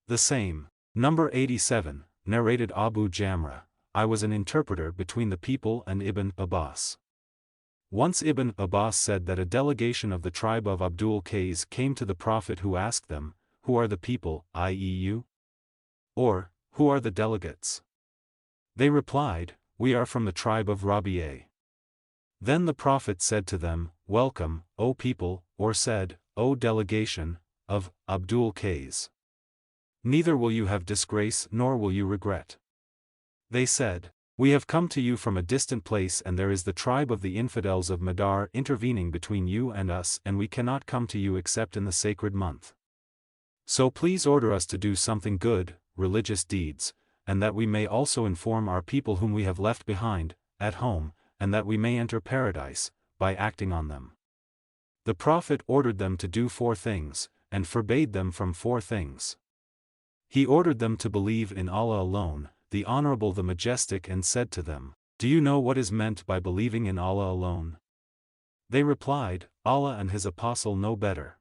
The same. Number 87, narrated Abu Jamra, I was an interpreter between the people and Ibn Abbas. Once Ibn Abbas said that a delegation of the tribe of Abdul Qais came to the Prophet, who asked them, "Who are the people, i.e. you? Or, who are the delegates?" They replied, "We are from the tribe of Rabi'a." Then the Prophet said to them, "Welcome, O people," or said, "O delegation of Abdul Qais. Neither will you have disgrace nor will you regret." They said, "We have come to you from a distant place, and there is the tribe of the infidels of Madar intervening between you and us, and we cannot come to you except in the sacred month. So please order us to do something good, religious deeds, and that we may also inform our people whom we have left behind, at home, and that we may enter paradise, by acting on them." The Prophet ordered them to do 4 things, and forbade them from 4 things. He ordered them to believe in Allah alone, the Honorable, the Majestic, and said to them, "Do you know what is meant by believing in Allah alone?" They replied, "Allah and His Apostle know better."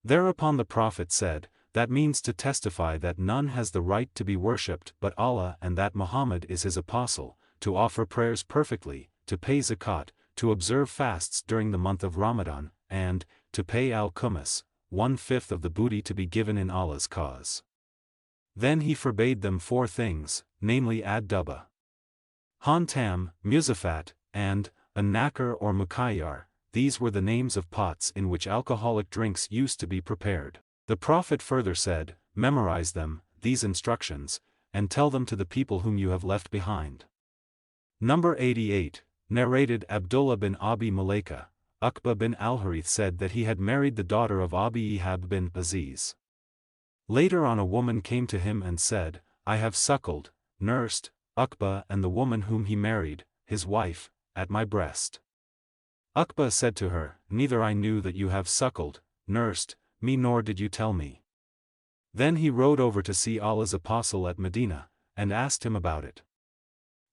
Thereupon the Prophet said, "That means to testify that none has the right to be worshipped but Allah, and that Muhammad is His Apostle, to offer prayers perfectly, to pay zakat, to observe fasts during the month of Ramadan, and to pay al-Khumus, 1/5 of the booty to be given in Allah's cause." Then he forbade them 4 things, namely ad-duba, hantam, muzafat, and a nakar or mukayyar. These were the names of pots in which alcoholic drinks used to be prepared. The Prophet further said, "Memorize them, these instructions, and tell them to the people whom you have left behind." Number 88, narrated Abdullah bin Abi Mulaika, Uqba bin al-Harith said that he had married the daughter of Abi Ihab bin Aziz. Later on a woman came to him and said, "I have suckled, nursed, Uqba and the woman whom he married, his wife, at my breast." Uqba said to her, "Neither I knew that you have suckled, nursed, me, nor did you tell me." Then he rode over to see Allah's Apostle at Medina, and asked him about it.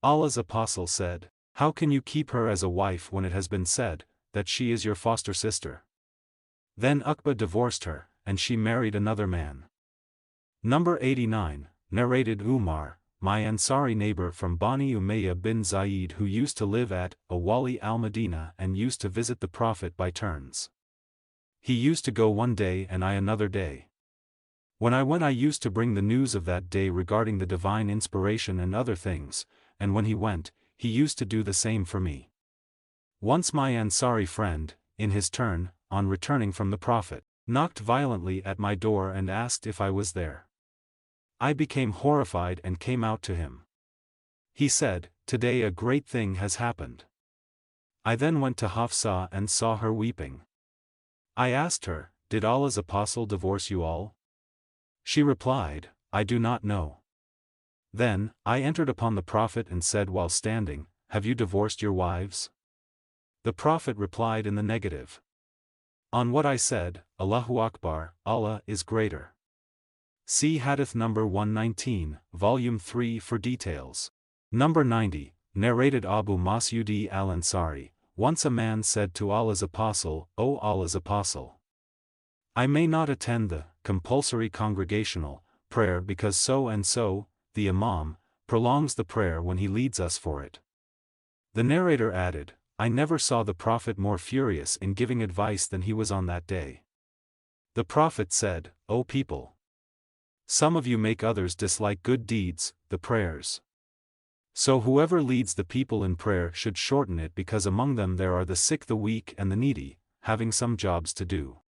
Allah's Apostle said, "How can you keep her as a wife when it has been said, that she is your foster sister?" Then Uqba divorced her, and she married another man. Number 89, narrated Umar, my Ansari neighbor from Bani Umayyah bin Zayd, who used to live at Awali al-Madinah and used to visit the Prophet by turns. He used to go one day and I another day. When I went, I used to bring the news of that day regarding the divine inspiration and other things, and when he went, he used to do the same for me. Once my Ansari friend, in his turn, on returning from the Prophet, knocked violently at my door and asked if I was there. I became horrified and came out to him. He said, "Today a great thing has happened." I then went to Hafsa and saw her weeping. I asked her, "Did Allah's Apostle divorce you all?" She replied, "I do not know." Then, I entered upon the Prophet and said while standing, "Have you divorced your wives?" The Prophet replied in the negative. On what I said, "Allahu Akbar, Allah is greater." See Hadith number 119, Volume 3 for details. Number 90, narrated Abu Mas'ud al-Ansari, once a man said to Allah's Apostle, "O Allah's Apostle, I may not attend the compulsory congregational prayer because so and so, the Imam, prolongs the prayer when he leads us for it." The narrator added, "I never saw the Prophet more furious in giving advice than he was on that day." The Prophet said, "O people, some of you make others dislike good deeds, the prayers. So whoever leads the people in prayer should shorten it, because among them there are the sick, the weak and the needy, having some jobs to do.